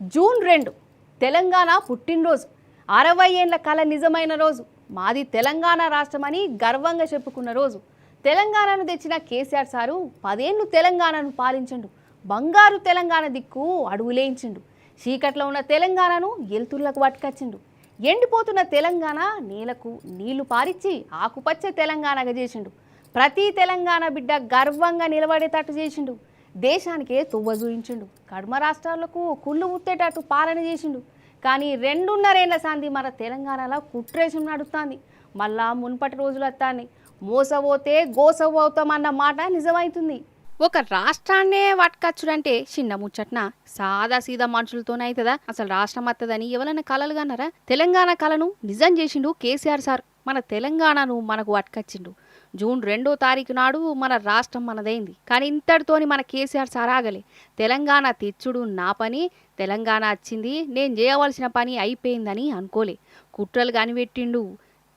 June 2 Telangana పుట్టినరోజు 60 ఏళ్ల కల నిజమైన రోజు మాది తెలంగాణ రాష్ట్రమని గర్వంగా చెప్పుకున్న రోజు తెలంగాణను తెచ్చిన కేసీఆర్ సారు 10 ఏళ్లు తెలంగాణను పాలించండు బంగారు తెలంగాణ దిక్కు అడుగులేయించిండు చీకట్లో ఉన్న తెలంగాణను ఎల్తుర్లకు పట్టుకొచ్చిండు ఎండిపోతున్న తెలంగాణ నేలకు నీళ్లు పారిచ్చి ఆకుపచ్చ తెలంగాణగా చేసిండు ప్రతి తెలంగాణ బిడ్డ గర్వంగా నిలబడేటట్టు చేసిండు దేశానికే తువ్వ చూయించిండు కడమ రాష్ట్రాలకు కుళ్ళు ఉత్తేటట్టు పాలన చేసిండు కానీ 2.5 ఏళ్ల సంధి మన తెలంగాణలో కుట్రేసం నడుస్తుంది మళ్ళా మున్పటి రోజులు వస్తాన్ని మోసపోతే గోసపోతామన్న మాట నిజమవుతుంది ఒక రాష్ట్రాన్నే పట్టుకచ్చుడంటే చిన్న ముచ్చట్న సాదా సీదా మనుషులతోనైతుందా అసలు రాష్ట్రం వస్తుందని ఎవరైనా కలలు కన్నారా తెలంగాణ కలను నిజం చేసిండు కేసీఆర్ సార్ మన తెలంగాణను మనకు పట్టుకచ్చిండు జూన్ 2వ తారీఖు నాడు మన రాష్ట్రం మనదైంది కానీ ఇంతటితోని మన కేసీఆర్ సార్ ఆగలే తెలంగాణ తెచ్చుడు నా పని తెలంగాణ వచ్చింది నేను చేయవలసిన పని అయిపోయిందని అనుకోలే కుట్రలు కనిపెట్టిండు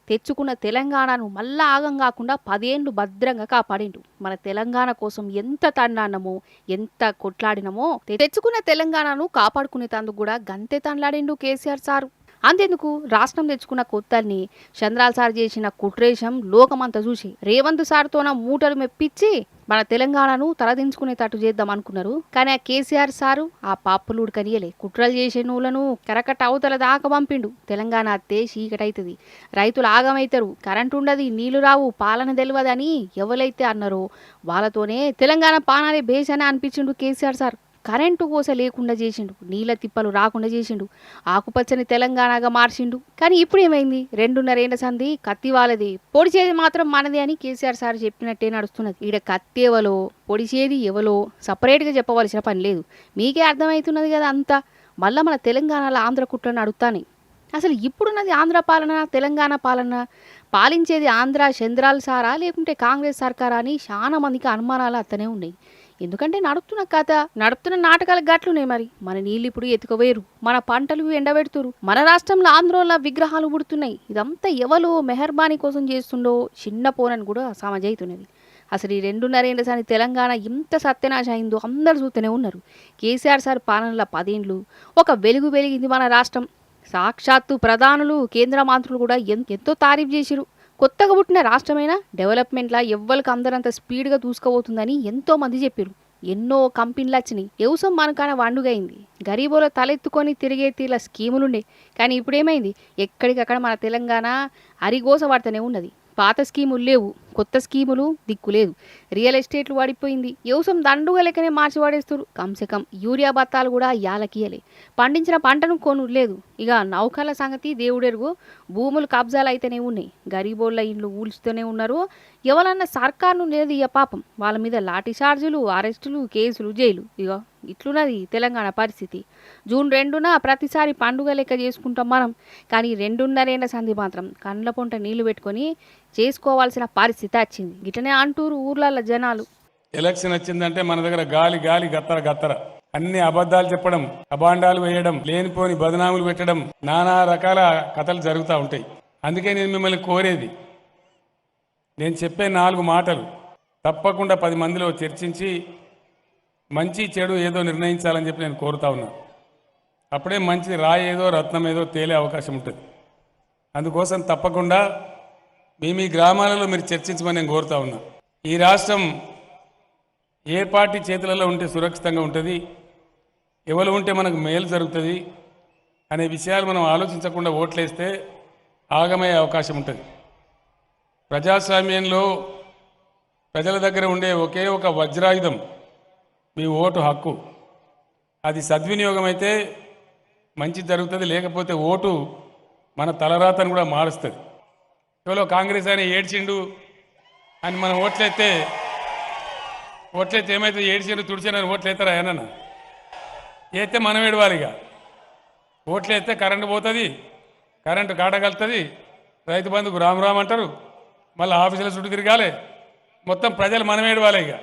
తెచ్చుకున్న తెలంగాణను మళ్ళా ఆగం కాకుండా 10 ఏళ్ళు భద్రంగా కాపాడిండు మన తెలంగాణ కోసం ఎంత తండాడినమో ఎంత కొట్లాడినమో తెచ్చుకున్న తెలంగాణను కాపాడుకునేందుకు కూడా గంతే తండ్లాడిండు కేసీఆర్ సారు అంతెందుకు రాష్ట్రం తెచ్చుకున్న కొత్తల్ని చంద్రాల సార్ చేసిన కుట్రేషం లోకమంతా చూసి రేవంత్ సార్తోన మూటలు మెప్పించి మన తెలంగాణను తలదించుకునేటట్టు చేద్దాం అనుకున్నారు కానీ ఆ కేసీఆర్ సారు ఆ పాప్పులుడు కనియలే కుట్రలు చేసే నూలను కరకట్ట అవతల దాకా పంపిండు తెలంగాణ అత్తే చీకటైతుంది రైతులు ఆగమవుతారు కరెంటు ఉండదు నీళ్లు రావు పాలన తెలియదని ఎవరైతే అన్నారో వాళ్ళతోనే తెలంగాణ పానాలే బేసనే అనిపించిండు కేసీఆర్ సార్ కరెంటు కోస లేకుండా చేసిండు నీళ్ళ తిప్పలు రాకుండా చేసిండు ఆకుపచ్చని తెలంగాణగా మార్చిండు కానీ ఇప్పుడు ఏమైంది 2.5 ఏళ్ల సంధి కత్తి వాళ్ళది పొడిచేది మాత్రం మనది అని కేసీఆర్ సార్ చెప్పినట్టే నడుస్తున్నది ఈడ కత్తి ఎవలో పొడిచేది ఎవలో సపరేట్గా చెప్పవలసిన పని లేదు మీకే అర్థమవుతున్నది కదా అంతా మళ్ళీ మన తెలంగాణలో ఆంధ్ర కుట్రను అడుగుతానే అసలు ఇప్పుడున్నది ఆంధ్ర పాలన తెలంగాణ పాలన పాలించేది ఆంధ్ర చంద్రాల సారా లేకుంటే కాంగ్రెస్ సర్కారా అని చాలా మందికి అనుమానాలు అత్తనే ఉన్నాయి ఎందుకంటే నడుపుతున్న కథ నడుపుతున్న నాటకాలకు గట్లున్నాయి మరి మన నీళ్ళు ఇప్పుడు ఎత్తుకోవేరు మన పంటలు ఎండబెడుతురు మన రాష్ట్రంలో ఆంధ్రోళ్ళ విగ్రహాలు పుడుతున్నాయి ఇదంతా ఎవలో మెహర్బానీ కోసం చేస్తుండో చిన్న పోనని కూడా సమజైతున్నది అసలు ఈ 2.5 ఏళ్ల సారి తెలంగాణ ఎంత సత్యనాశ అయిందో అందరు చూస్తూనే ఉన్నారు కేసీఆర్ సార్ పాలనలో 10 ఏళ్ళు ఒక వెలుగు వెలిగింది మన రాష్ట్రం సాక్షాత్తు ప్రధానులు కేంద్ర మంత్రులు కూడా ఎంతో తారీఫ్ చేసిరు కొత్తగా పుట్టిన రాష్ట్రమైనా డెవలప్మెంట్లా ఎవ్వరికి అందరంత స్పీడ్గా దూసుకుపోతుందని ఎంతో మంది చెప్పారు ఎన్నో కంపెనీలు వచ్చినాయి వ్యవసాయం మనకాన వండుగైంది గరీబుల తలెత్తుకొని తిరిగే తీర్ల స్కీములుండే కానీ ఇప్పుడేమైంది ఎక్కడికక్కడ మన తెలంగాణ అరిగోస పడుతూనే ఉన్నది పాత స్కీములు లేవు కొత్త స్కీములు దిక్కులేదు రియల్ ఎస్టేట్లు వాడిపోయింది వ్యవసాయం దండుగా లెక్కనే మార్చి వాడేస్తారు కమ్ యూరియా బత్తాలు కూడా యాలకియలే పండించిన పంటను కొనులేదు ఇక నౌకల సంగతి దేవుడెరుగు భూములు కబ్జాలు అయితేనే ఉన్నాయి గరీబోళ్ళ ఇండ్లు ఊల్చుతూనే ఉన్నారు ఎవరన్నా సర్కారును లేదు ఇక పాపం వాళ్ళ మీద లాఠీ చార్జీలు అరెస్టులు కేసులు జైలు ఇక ఇట్లున్నది తెలంగాణ పరిస్థితి జూన్ 2న ప్రతిసారి పండుగ లెక్క చేసుకుంటాం మనం కానీ 2.5 ఏళ్ల సంధి మాత్రం కండ్ల పొంట నీళ్లు పెట్టుకొని చేసుకోవాల్సిన పరిస్థితి వచ్చింది గిటనే అంటూరు ఊర్లలో జనాలు ఎలక్షన్ వచ్చిందంటే మన దగ్గర గాలి గాలి గత్తర గత్తర అన్ని అబద్ధాలు చెప్పడం అబాండాలు వేయడం లేనిపోని బదనాములు పెట్టడం నానా రకాల కథలు జరుగుతూ ఉంటాయి అందుకే నేను మిమ్మల్ని కోరేది నేను చెప్పే 4 మాటలు తప్పకుండా 10 మందిలో చర్చించి మంచి చెడు ఏదో నిర్ణయించాలని చెప్పి నేను కోరుతా ఉన్నా అప్పుడే మంచి రాయి ఏదో రత్నం ఏదో తేలే అవకాశం ఉంటుంది అందుకోసం తప్పకుండా మీ గ్రామాలలో మీరు చర్చించమని నేను కోరుతా ఉన్నా ఈ రాష్ట్రం ఏ పార్టీ చేతులలో ఉంటే సురక్షితంగా ఉంటుంది ఎవరు ఉంటే మనకు మేలు జరుగుతుంది అనే విషయాలు మనం ఆలోచించకుండా ఓట్లేస్తే ఆగమయ్యే అవకాశం ఉంటుంది ప్రజాస్వామ్యంలో ప్రజల దగ్గర ఉండే ఒకే ఒక వజ్రాయుధం మీ ఓటు హక్కు అది సద్వినియోగం అయితే మంచి జరుగుతుంది లేకపోతే ఓటు మన తలరాతను కూడా మారుస్తుంది ఎవరో కాంగ్రెస్ అని ఏడ్చిండు అని మనం ఓట్లయితే ఏమైతే ఏడ్చిండు తుడిచానని ఓట్లేస్తారా ఏనన్నా అయితే మనం ఏడవాలి ఇక ఓట్లేస్తే కరెంటు పోతుంది కరెంటు కాటగలుతుంది రైతు బంధుకు రామ్ రామ్ అంటారు మళ్ళీ ఆఫీసుల చుట్టూ తిరగాలి మొత్తం ప్రజలు మనం ఏడవాలి ఇక